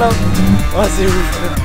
là. Ah, c'est ouf.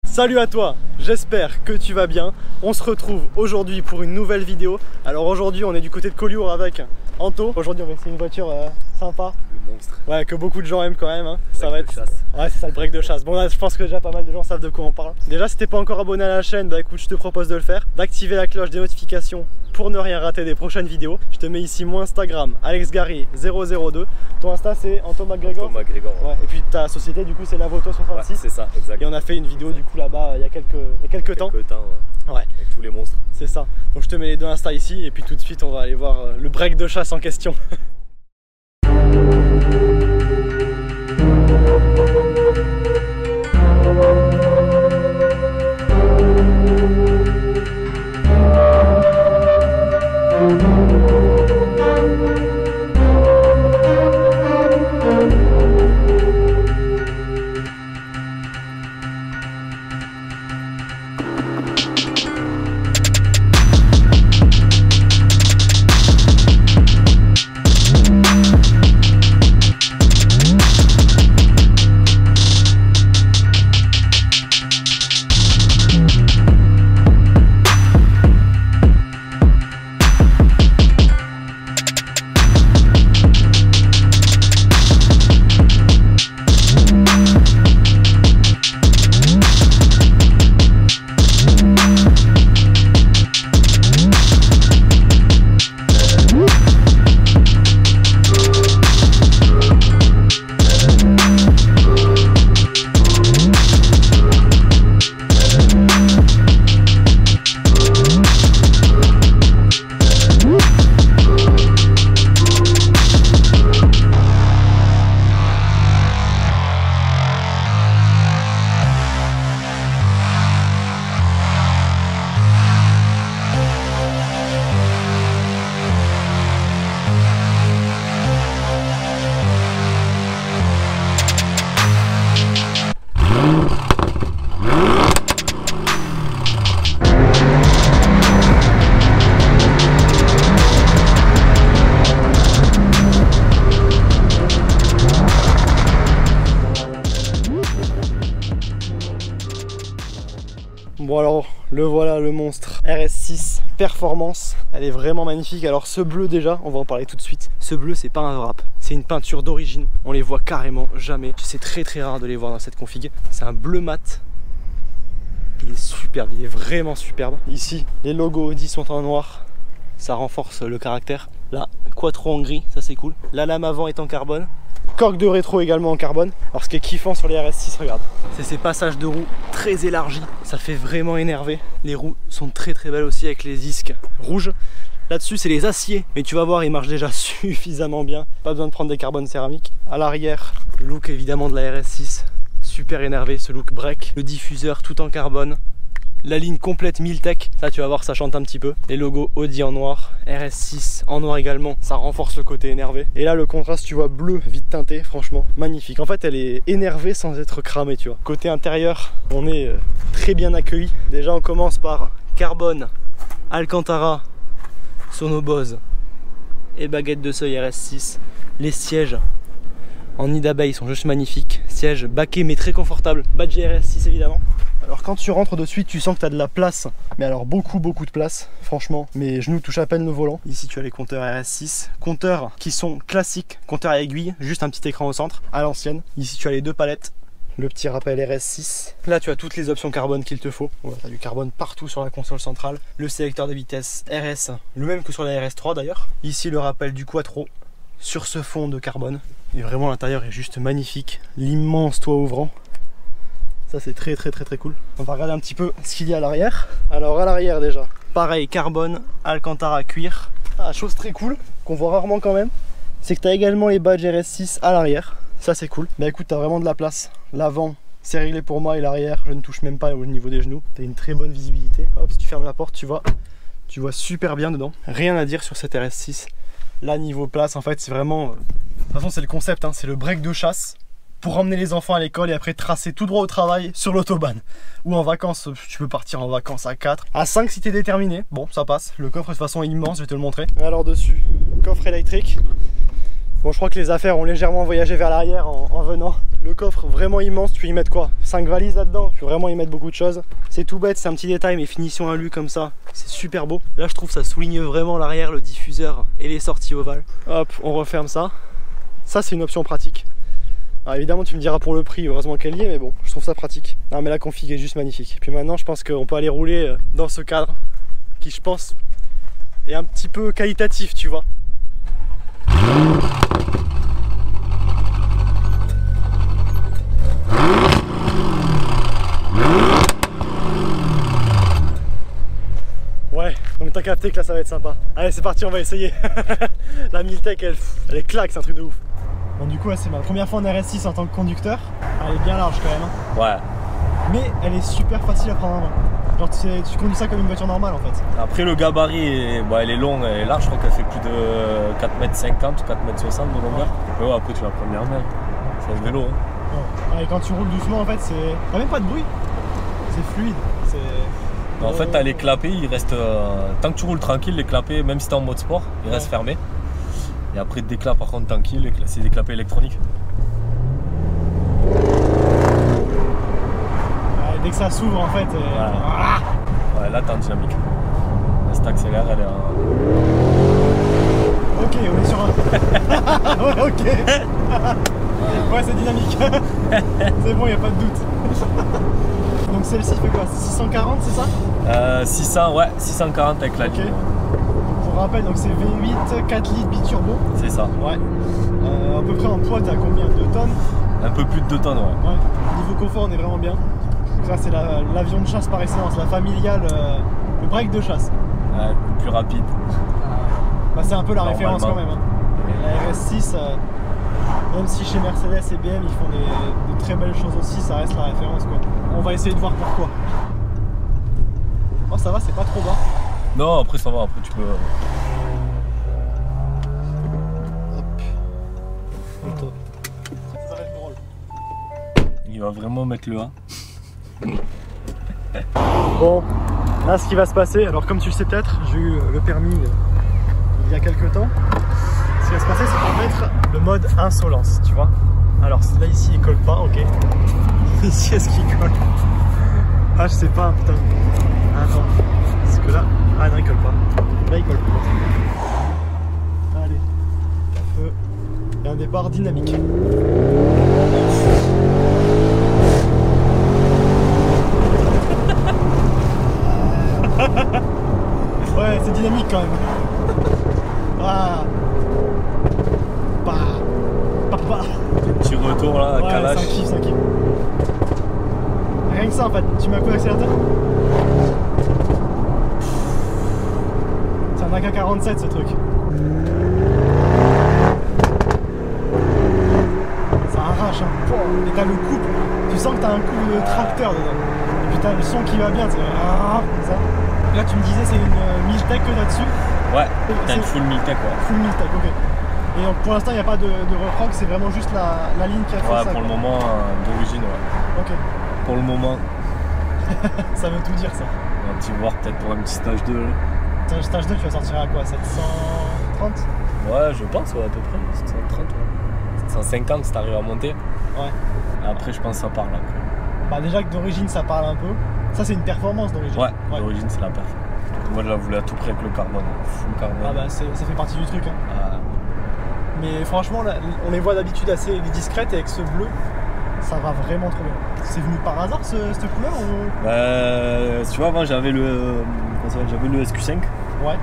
Salut à toi, j'espère que tu vas bien. On se retrouve aujourd'hui pour une nouvelle vidéo. Alors aujourd'hui on est du côté de Collioure avec Anto. Aujourd'hui on va essayer une voiture sympa. Le monstre. Ouais, que beaucoup de gens aiment quand même. Hein. Ça va être chasse. Ouais, c'est ça le break de chasse. Bon là je pense que déjà pas mal de gens savent de quoi on parle. Déjà si t'es pas encore abonné à la chaîne, bah écoute je te propose de le faire. D'activer la cloche des notifications pour ne rien rater des prochaines vidéos. Je te mets ici mon Instagram, AlexGary002. Ton Insta c'est Anto McGregor. Anto McGregor. Ouais. Et puis ta société du coup c'est Lavoto66. Ouais, c'est ça, exact. Et on a fait une vidéo du coup là-bas il y a quelques temps. Ouais. Ouais. Avec tous les monstres. C'est ça. Donc je te mets les deux Insta ici et puis tout de suite on va aller voir le break de chasse en question. Bon alors le voilà le monstre RS6 Performance, elle est vraiment magnifique. Alors ce bleu déjà, on va en parler tout de suite. Ce bleu c'est pas un wrap, c'est une peinture d'origine. On les voit carrément jamais. C'est très rare de les voir dans cette config. C'est un bleu mat. Il est superbe, il est vraiment superbe. Ici les logos Audi sont en noir, ça renforce le caractère. Là Quattro en gris, ça c'est cool. La lame avant est en carbone. Coque de rétro également en carbone. Alors ce qui est kiffant sur les RS6, regarde, c'est ces passages de roues très élargis. Ça fait vraiment énerver. Les roues sont très belles aussi avec les disques rouges. Là-dessus c'est les aciers, mais tu vas voir ils marchent déjà suffisamment bien. Pas besoin de prendre des carbones céramiques. À l'arrière, le look évidemment de la RS6. Super énervé ce look break. Le diffuseur tout en carbone. La ligne complète Miltech, ça tu vas voir ça chante un petit peu. Les logos Audi en noir, RS6 en noir également, ça renforce le côté énervé. Et là le contraste tu vois bleu vite teinté, franchement magnifique. En fait elle est énervée sans être cramée tu vois. Côté intérieur on est très bien accueilli. Déjà on commence par carbone, Alcantara sur nos Bose et baguette de seuil RS6. Les sièges en nid d'abeille sont juste magnifiques. Sièges baquets mais très confortables. Badge RS6 évidemment. Alors quand tu rentres de suite tu sens que tu as de la place, mais alors beaucoup de place franchement, mes genoux touchent à peine le volant. Ici tu as les compteurs RS6, compteurs qui sont classiques, compteurs à aiguille, juste un petit écran au centre, à l'ancienne. Ici tu as les deux palettes, le petit rappel RS6. Là tu as toutes les options carbone qu'il te faut, voilà, tu as du carbone partout sur la console centrale. Le sélecteur de vitesse RS, le même que sur la RS3 d'ailleurs. Ici le rappel du Quattro sur ce fond de carbone. Et vraiment l'intérieur est juste magnifique, l'immense toit ouvrant. Ça c'est très cool. On va regarder un petit peu ce qu'il y a à l'arrière. Alors à l'arrière déjà, pareil, carbone, Alcantara, cuir. Ah, chose très cool, qu'on voit rarement quand même, c'est que tu as également les badges RS6 à l'arrière. Ça c'est cool. Bah écoute, tu as vraiment de la place. L'avant c'est réglé pour moi et l'arrière, je ne touche même pas au niveau des genoux. Tu as une très bonne visibilité. Hop, si tu fermes la porte, tu vois super bien dedans. Rien à dire sur cette RS6. Là niveau place, en fait c'est vraiment... De toute façon c'est le concept, hein, c'est le break de chasse. Pour emmener les enfants à l'école et après tracer tout droit au travail sur l'autobahn. Ou en vacances, tu peux partir en vacances à 4. À 5 si t'es déterminé, bon ça passe. Le coffre de toute façon est immense, je vais te le montrer. Alors dessus, coffre électrique. Bon, je crois que les affaires ont légèrement voyagé vers l'arrière en venant. Le coffre vraiment immense, tu peux y mettre quoi? 5 valises là-dedans, tu peux vraiment y mettre beaucoup de choses. C'est tout bête, c'est un petit détail, mais finition alu comme ça, c'est super beau. Là je trouve ça souligne vraiment l'arrière, le diffuseur et les sorties ovales. Hop, on referme ça. Ça c'est une option pratique. Alors évidemment tu me diras pour le prix, heureusement qu'elle y est, mais bon, je trouve ça pratique. Non mais la config est juste magnifique. Puis maintenant je pense qu'on peut aller rouler dans ce cadre, qui je pense est un petit peu qualitatif, tu vois. Ouais, donc t'as capté que là ça va être sympa. Allez c'est parti, on va essayer. La Miltech elle est claque, c'est un truc de ouf. Bon du coup c'est ma première fois en RS6 en tant que conducteur. Elle est bien large quand même hein. Ouais. Mais elle est super facile à prendre en main. Genre tu conduis ça comme une voiture normale en fait. Après le gabarit, elle est longue, elle est large, je crois qu'elle fait plus de 4,50 m ou 4,60 m de longueur. Mais ouais, après tu la prends bien en main. C'est un vélo hein. Ouais. Et quand tu roules doucement en fait t'as même pas de bruit. C'est fluide. En fait, t'as les clapets, ils restent. Tant que tu roules tranquille, les clapets, même si t'es en mode sport, ils restent fermés. Et après, dès que là, par contre, tranquille, c'est des clapets électroniques. Ouais, dès que ça s'ouvre, en fait. Ouais, là, t'es en dynamique. Là, si t'accélères, elle est en. Ok, on est sur un. Ouais, ok. Ouais, c'est dynamique. C'est bon, y a pas de doute. Donc celle-ci fait quoi? 640 c'est ça? 600, ouais, 640 avec la ligne. Pour rappel, donc c'est V8, 4 litres biturbo. C'est ça. Ouais. À peu près en poids, t'as combien? 2 tonnes? Un peu plus de 2 tonnes, ouais. Ouais. Niveau confort, on est vraiment bien. Ça, c'est l'avion de chasse par excellence, la familiale, le break de chasse. Ouais, le plus rapide. Bah, c'est un peu la référence quand même. Hein. La RS6, même si chez Mercedes et BM ils font de très belles choses aussi, ça reste la référence quoi. On va essayer de voir pourquoi. Oh ça va, c'est pas trop bas. Non, après ça va, après tu peux... Hop. Top. Ça va être drôle. Il va vraiment mettre le 1. Bon, là ce qui va se passer, alors comme tu le sais peut-être, j'ai eu le permis il y a quelques temps. Ce qui va se passer, c'est qu'on va mettre le mode insolence, tu vois. Alors là ici il colle pas, ok. Ici est-ce qu'il colle? Ah je sais pas, putain. Attends, parce que là, ah non il colle pas. Là il colle pas. Allez, feu. Et un départ dynamique. Ouais, c'est dynamique quand même. Ah. Petit retour là, ouais, calage. Ça kiffe. Rien que ça en fait, tu mets un coup d'accélérateur. C'est un AK-47 ce truc. Ça arrache hein. Et t'as le couple, tu sens que t'as un coup de tracteur dedans. Et puis t'as le son qui va bien, c'est comme ça. Là tu me disais c'est une Miltech que là-dessus. Ouais, t'as une full Miltech ouais. Full Miltech, ok. Et donc pour l'instant il n'y a pas de reproc, c'est vraiment juste la ligne qui a fait ça. Ouais, pour le moment d'origine ouais. Ok. Pour le moment. Ça veut tout dire ça. On va petit voir peut-être pour un petit stage 2. Stage 2 tu vas sortir à quoi? 730? Ouais je pense ouais, à peu près. 730 ouais. 750 si t'arrives à monter. Ouais. Et après je pense que ça parle après. Bah déjà que d'origine ça parle un peu. Ça c'est une performance d'origine. Ouais, d'origine c'est la perf. Moi je la voulais à tout près avec le carbone. Full carbone. Ah bah ça fait partie du truc hein. Ah. Mais franchement là, on les voit d'habitude assez discrètes et avec ce bleu ça va vraiment trop bien. C'est venu par hasard cette couleur ou... Tu vois, moi j'avais le SQ5. Ouais.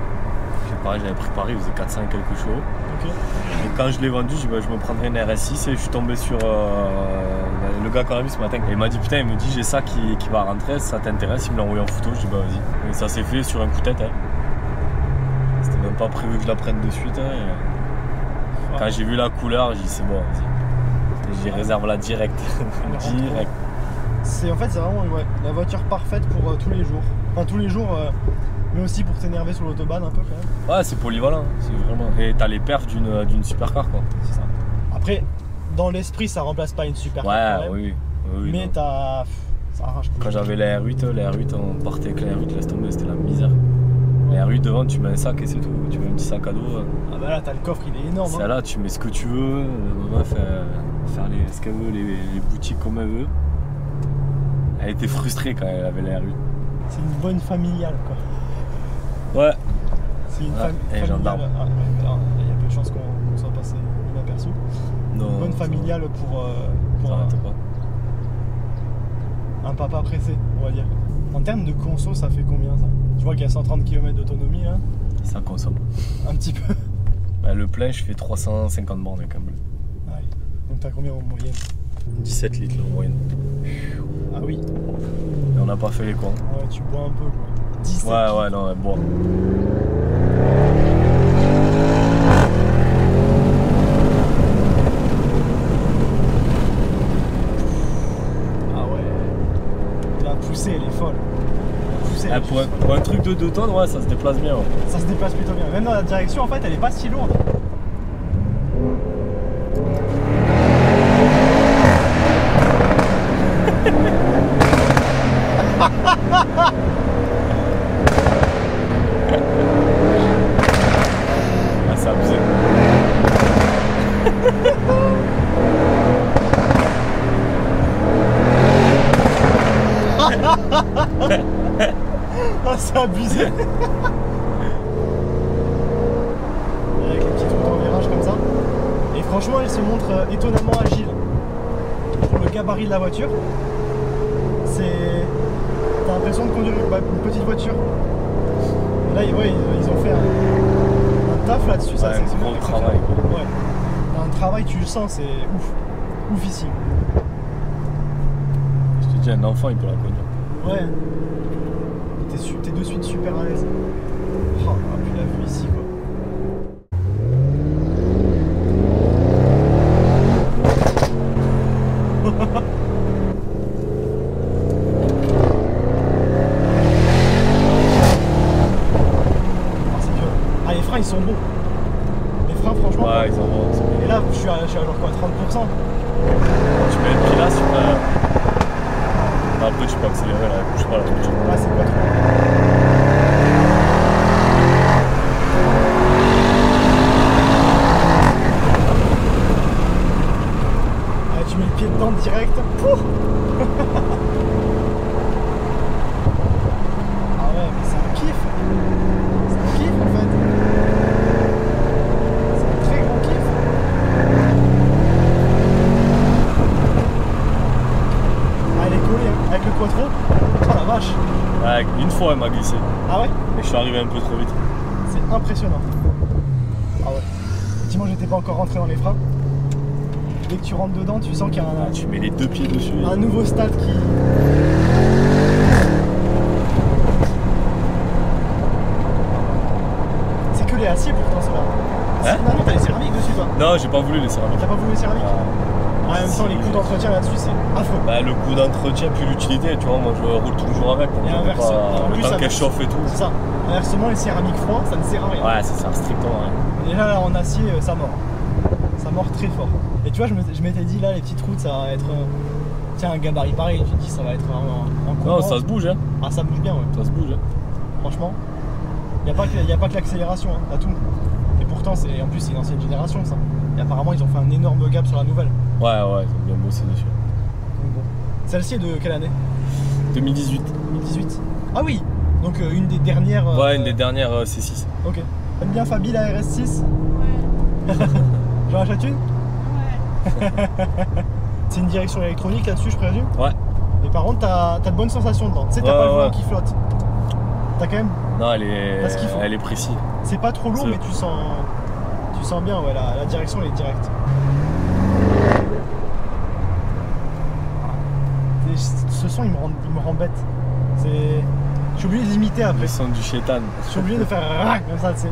Pareil, j'avais préparé, il faisait 400 et quelques chevaux. Ok. Et quand je l'ai vendu, je me prendrais une RS6 et je suis tombé sur le gars qu'on a vu ce matin. Et il m'a dit putain, il me dit j'ai ça qui va rentrer, si ça t'intéresse, il me l'a envoyé en photo, je dis bah vas-y. Et ça s'est fait sur un coup de tête. Hein. C'était même pas prévu que je la prenne de suite. Hein, et... Quand j'ai vu la couleur, j'ai dit c'est bon, vas-y. J'y réserve la direct. Direct. En fait c'est vraiment ouais, la voiture parfaite pour tous les jours. Enfin tous les jours, mais aussi pour t'énerver sur l'autobahn un peu quand même. Ouais c'est polyvalent, c'est vraiment. Et t'as les perfs d'une supercar quoi, c'est ça. Après, dans l'esprit ça remplace pas une supercar. Ouais, oui. Mais ça arrache. Quand j'avais la R8, on partait avec la R8, laisse tomber, c'était la misère. Ouais. Les R8 devant, tu mets un sac et c'est tout. Tu mets un petit sac à dos. Ah bah là, t'as le coffre, il est énorme. Celle-là, tu mets ce que tu veux. Ma meuf, faire ce qu'elle veut, les boutiques comme elle veut. Elle était frustrée quand elle avait les R8. C'est une bonne familiale, quoi. Ouais. C'est une et gendarme. il y a peu de chances qu'on soit passé inaperçu. Non, Une bonne familiale pour un papa pressé, on va dire. En termes de conso, ça fait combien ça? Je vois qu'il y a 130 km d'autonomie là. Ça consomme. Un petit peu. Bah, le plein, je fais 350 bornes avec un bleu. Ouais. Donc t'as combien en moyenne? 17 litres en moyenne. Ah oui. Et on n'a pas fait les cons. Ouais, tu bois un peu quoi. 17 Ouais, litres. ouais, non, elle boit. La poussée elle est folle. La poussée, elle est Pour juste folle. un truc de 2 tonnes, ouais, ça se déplace bien. Ouais. Ça se déplace plutôt bien. Même dans la direction en fait elle est pas si lourde. Ah, c'est abusé. Ah, c'est abusé. Avec les petites routes en virage comme ça. Et franchement, elle se montre étonnamment agile. Pour le gabarit de la voiture, t'as l'impression de conduire une petite voiture. Et là, ouais, ils ont fait un taf là-dessus. Ça, Ouais, c'est un gros exceptionnel. travail, quoi. Ouais. T'as un travail, tu le sens, c'est ouf. Oufissime. Je te dis, un enfant, il peut la conduire. Ouais. T'es de suite super à l'aise. Oh, puis la vue ici quoi. Oh, c'est dur. Ah, les freins ils sont beaux. Les freins franchement. Ouais, ils en vont. Et là je suis à genre quoi, 30%. Tu mets le pied sur la. Après, tu peux accélérer là, je sais pas la voiture. Là c'est pas trop. Ah, tu mets le pied dedans direct. Pouh. Ah ouais, mais c'est un kiff. C'est un kiff en fait. C'est un très grand kiff. Ah, elle est collée hein, avec le quattro. Oh la vache. Ouais, une fois, elle m'a glissé. Ah ouais? Et je suis arrivé un peu trop vite. C'est impressionnant. Ah ouais. Effectivement, j'étais pas encore rentré dans les freins. Dès que tu rentres dedans, tu sens qu'il y a Ah, tu mets les 2 pieds dessus. un nouveau stade qui. C'est que les aciers pourtant, ceux-là. Hein? Non, t'as les céramiques dessus, toi. Non, j'ai pas voulu les céramiques. T'as pas voulu les céramiques? En même temps, les coûts d'entretien là-dessus, c'est affreux. Bah, le coût d'entretien puis l'utilité, tu vois, moi je roule toujours avec. Donc Et j'en ai inverse. En pas. plus, Le temps ça- qu'elle chauffe et tout. C'est ça. Inversement, les céramiques froids, ça ne sert à rien. Ouais, ça sert strictement à rien. Déjà là en acier ça mord. Ça mord très fort. Et tu vois je m'étais dit là les petites routes ça va être. Tiens un gabarit pareil, tu te dis ça va être un Non, ça se bouge, hein. Ah ça bouge bien ouais. Ça se bouge, hein. Franchement. Y a pas que l'accélération, hein, t'as tout. Et pourtant en plus c'est une ancienne génération ça. Et apparemment ils ont fait un énorme gap sur la nouvelle. Ouais, ouais, ils ont bien bossé dessus. Donc bon. Celle-ci est de quelle année? 2018. 2018. Ah oui. Donc une des dernières. Ouais, une des dernières C6. Ok. T'aimes bien Fabi la RS6? Ouais. J'en achète une? Ouais. C'est une direction électronique là-dessus, je présume. Ouais. Mais par contre, t'as de bonnes sensations dedans. Tu sais, t'as Ouais, pas le volant ouais. qui flotte. T'as quand même. Non, elle Parce qu'il faut. est précise. C'est pas trop lourd, C'est- mais tu sens bien, ouais, la direction elle est directe. Et ce son, il me rend bête. Je suis obligé de limiter après. Le son du chétan. Je suis obligé de faire comme ça, tu sais.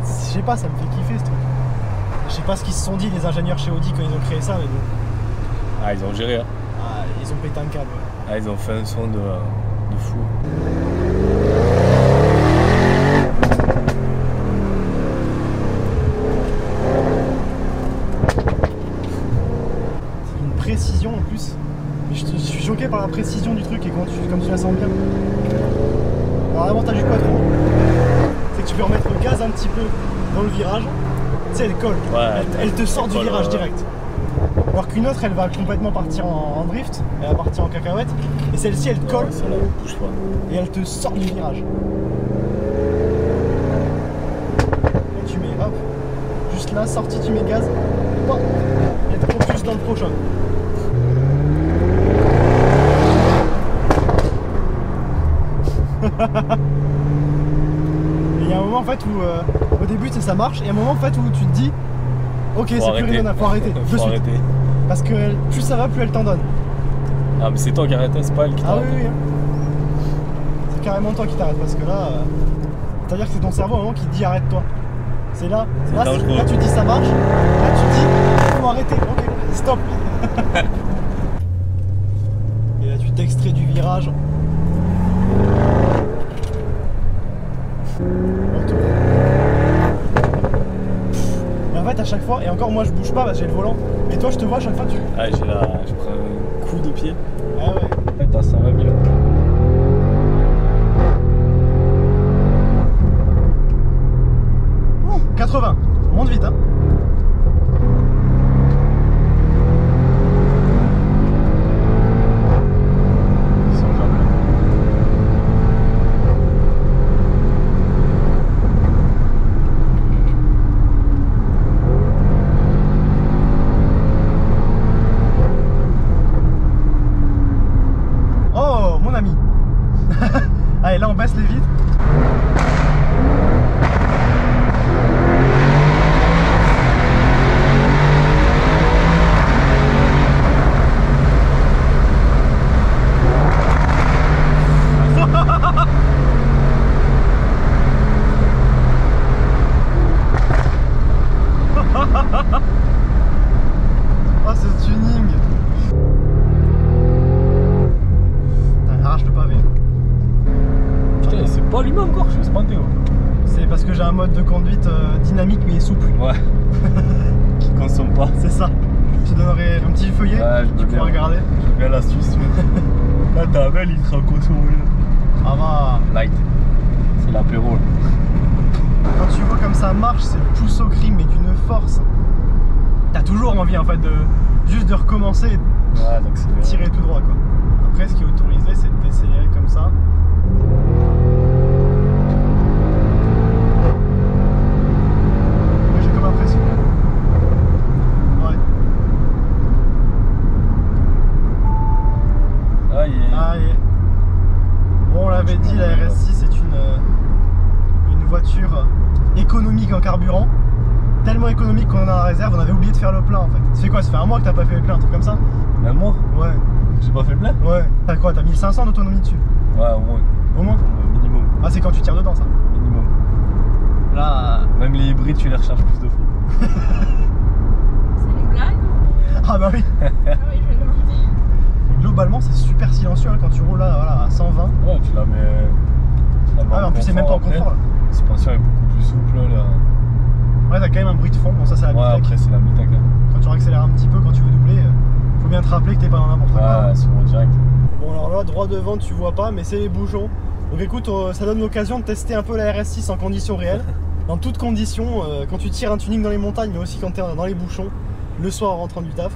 Je sais pas, ça me fait kiffer ce truc. Je sais pas ce qu'ils se sont dit les ingénieurs chez Audi quand ils ont créé ça, mais bon. Ah, ils ont géré, hein. Ah, ils ont pété un câble. Ouais. Ah, ils ont fait un son de fou. C'est une précision en plus. Mais je suis choqué par la précision du truc et comme tu la sens bien. Alors l'avantage du quattro, peux remettre le gaz un petit peu dans le virage, tu sais, elle colle. Ouais, Elle te sort du colle, virage direct. Alors qu'une autre, elle va complètement partir en drift, elle va partir en cacahuète. Et celle-ci, elle colle Ça là, bouge pas. et elle te sort du virage. Là, tu mets, hop, juste là, sortie, tu mets gaz. Hop, et te focus dans le prochain. Et il y a un moment en fait où au début ça marche, et il y a un moment en fait où tu te dis ok, c'est plus rien, faut arrêter. De Faut suite. arrêter. Parce que plus ça va, plus elle t'en donne. Ah, mais c'est toi qui arrête, c'est pas elle qui Ah t'arrête. oui, oui. C'est carrément toi qui t'arrêtes parce que là, c'est-à-dire que c'est ton cerveau à un moment qui te dit arrête-toi. C'est là, là, dangereux. là tu te dis ça marche, là tu te dis faut arrêter, ok, stop. Et là tu t'extrais du virage. Retour. Et en fait à chaque fois, et encore moi je bouge pas parce que j'ai le volant, et toi je te vois à chaque fois tu... Ah, je prends un coup de pied. Ah ouais. Ouais, t'as 120 000. Ouh, 80, on monte vite hein. Ils sont jamais là. Oh mon ami. Allez là on baisse les vitres. Oh ce tuning. Putain, il arrache le pavé. Putain, c'est pas allumé encore, je vais se planter. C'est parce que j'ai un mode de conduite dynamique mais souple. Ouais. Qui consomme pas. C'est ça. Je te donnerai un petit feuillet, Ouais, je veux tu bien. pourras regarder. J'ai bien l'astuce. Là, t'as 20 litres en consommé. Ah va. Light. C'est l'apéro. là. Quand tu vois comme ça marche, c'est le pouce au crime mais d'une force. T'as toujours envie en fait de juste de recommencer et Ouais, donc c'est de bien. tirer tout droit quoi. Après ce qui est autorisé c'est de décélérer comme ça. Moi j'ai comme l'impression. Ouais. Ah, il est... Allez. Bon on l'avait dit, la RS6 c'est une voiture économique en carburant. Tellement économique qu'on en a en réserve, on avait oublié de faire le plein en fait. Ça fait quoi? Ça fait un mois que t'as pas fait le plein, un truc comme ça? Un mois. Ouais. J'ai pas fait le plein. Ouais. T'as quoi? T'as 1500 d'autonomie dessus? Ouais, au moins. Au moins? Minimum. Ah c'est quand tu tires dedans ça. Minimum. Là. Même les hybrides, tu les recharges plus de fois. C'est une blague ou... Ah bah oui. Ah oui, je vais demander. Globalement c'est super silencieux hein, quand tu roules là voilà, à 120. Ouais, tu la mets. Ah mais en plus c'est même pas en après. confort là. La suspension est beaucoup plus souple là. Ouais t'as quand même un bruit de fond, bon ça c'est la Ouais, Bitec. après c'est la Bitec. Hein. Quand tu accélères un petit peu, quand tu veux doubler, faut bien te rappeler que t'es pas dans n'importe quoi. Ouais, sur le direct. Bon alors là droit devant tu vois pas mais c'est les bouchons. Donc écoute ça donne l'occasion de tester un peu la RS6 en conditions réelles. Dans toutes conditions, quand tu tires un tuning dans les montagnes mais aussi quand t'es dans les bouchons, le soir en rentrant du taf.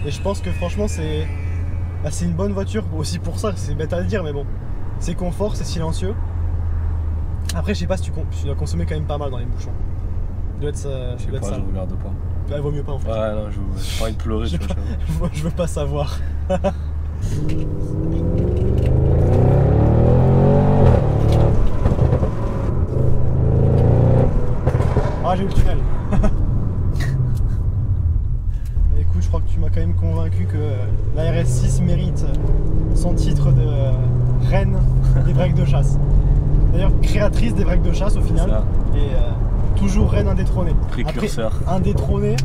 Et je pense que franchement c'est une bonne voiture aussi pour ça, c'est bête à le dire mais bon. C'est confort, c'est silencieux. Après je sais pas si tu dois consommer quand même pas mal dans les bouchons. Doit être ça. Je sais Doit être pas, ça. je regarde pas. Bah, vaut mieux pas en fait. Ouais, non, j'ai pas envie de pleurer, tu vois. Moi, je veux pas savoir. Ah j'ai eu le tunnel. Écoute je crois que tu m'as quand même convaincu que la RS6 mérite son titre de reine des breaks de chasse. D'ailleurs créatrice des breaks de chasse au final. Ça. Et toujours reine indétrônée. Précurseur. Après, indétrônée,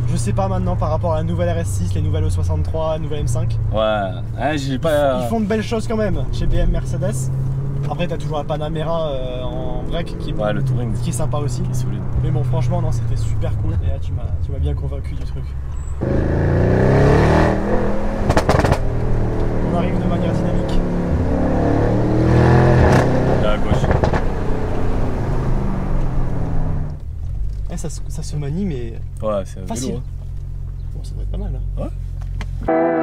je sais pas maintenant par rapport à la nouvelle RS6, les nouvelles E63, la nouvelle M5. Ouais, j'ai pas. Ils font de belles choses quand même chez BM Mercedes. Après t'as toujours la Panamera en break qui est, Ouais, le touring, qui est sympa aussi. qui est solide. Mais bon franchement non c'était super cool. Et là tu m'as bien convaincu du truc. On arrive de manière dynamique. Là à gauche. se manie, mais Ouais, c'est un facile. vélo. Hein. Bon, ça doit être pas mal là. Ouais.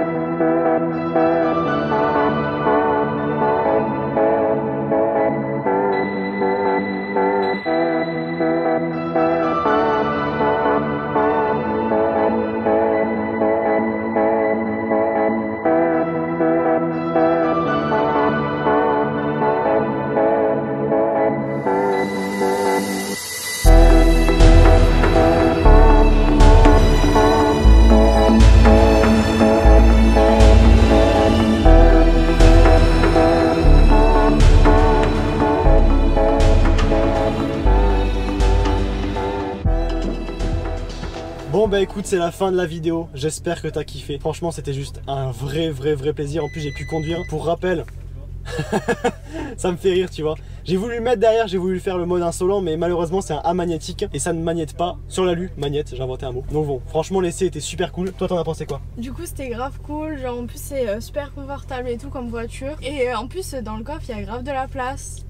Bon bah écoute, c'est la fin de la vidéo, j'espère que t'as kiffé. Franchement c'était juste un vrai plaisir. En plus j'ai pu conduire. Pour rappel, ça me fait rire tu vois. J'ai voulu le mettre derrière, j'ai voulu faire le mode insolent, mais malheureusement c'est un A magnétique et ça ne magnète pas sur l'alu. Magnète, j'ai inventé un mot. Donc bon, franchement l'essai était super cool. Toi t'en as pensé quoi? Du coup c'était grave cool, genre en plus c'est super confortable et tout comme voiture. Et en plus dans le coffre il y a grave de la place.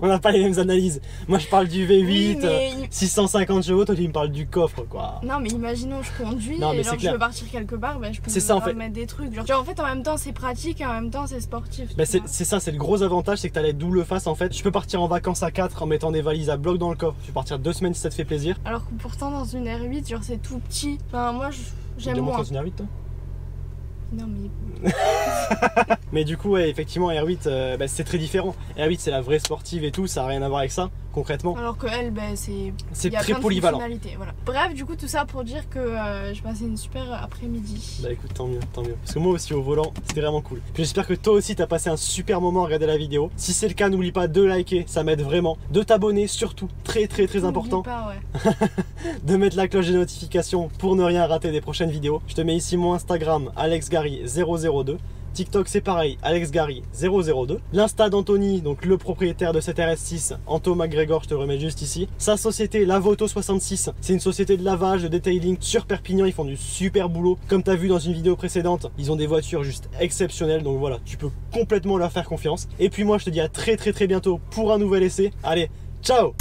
On n'a pas les mêmes analyses. Moi je parle du V8, Oui, mais 650 chevaux, toi tu me parles du coffre quoi. non mais imaginons je conduis Non, mais et c'est genre je clair. veux partir quelque part, bah, je peux C'est ça, en fait. mettre des trucs. Genre en fait en même temps c'est pratique et en même temps c'est sportif. Bah tu vois. c'est ça, c'est le gros avantage, c'est que t'as les double face en fait. Je peux partir en vacances à 4 en mettant des valises à bloc dans le coffre. Tu peux partir 2 semaines si ça te fait plaisir. Alors que pourtant dans une R8 genre c'est tout petit. Enfin moi j'aime Demande moins. dans une R8 toi. Non mais Mais du coup ouais, effectivement R8 bah, c'est très différent. R8 c'est la vraie sportive et tout, ça a rien à voir avec ça concrètement. alors que elle ben C'est il y a très plein de polyvalent. fonctionnalités, voilà. Bref du coup tout ça pour dire que je passais une super après-midi. Bah écoute, tant mieux, tant mieux. Parce que moi aussi au volant, c'était vraiment cool. Puis j'espère que toi aussi t'as passé un super moment à regarder la vidéo. Si c'est le cas, n'oublie pas de liker, ça m'aide vraiment. De t'abonner surtout, très important. N'oublie pas, ouais. De mettre la cloche des notifications pour ne rien rater des prochaines vidéos. Je te mets ici mon Instagram, AlexGary002. TikTok c'est pareil, AlexGary002. L'Insta d'Anthony, donc le propriétaire de cette RS6, Anto McGregor, je te le remets juste ici. Sa société, Lavoto66, c'est une société de lavage, de detailing sur Perpignan, ils font du super boulot. Comme tu as vu dans une vidéo précédente, ils ont des voitures juste exceptionnelles, donc voilà, tu peux complètement leur faire confiance. Et puis moi je te dis à très bientôt pour un nouvel essai. Allez, ciao!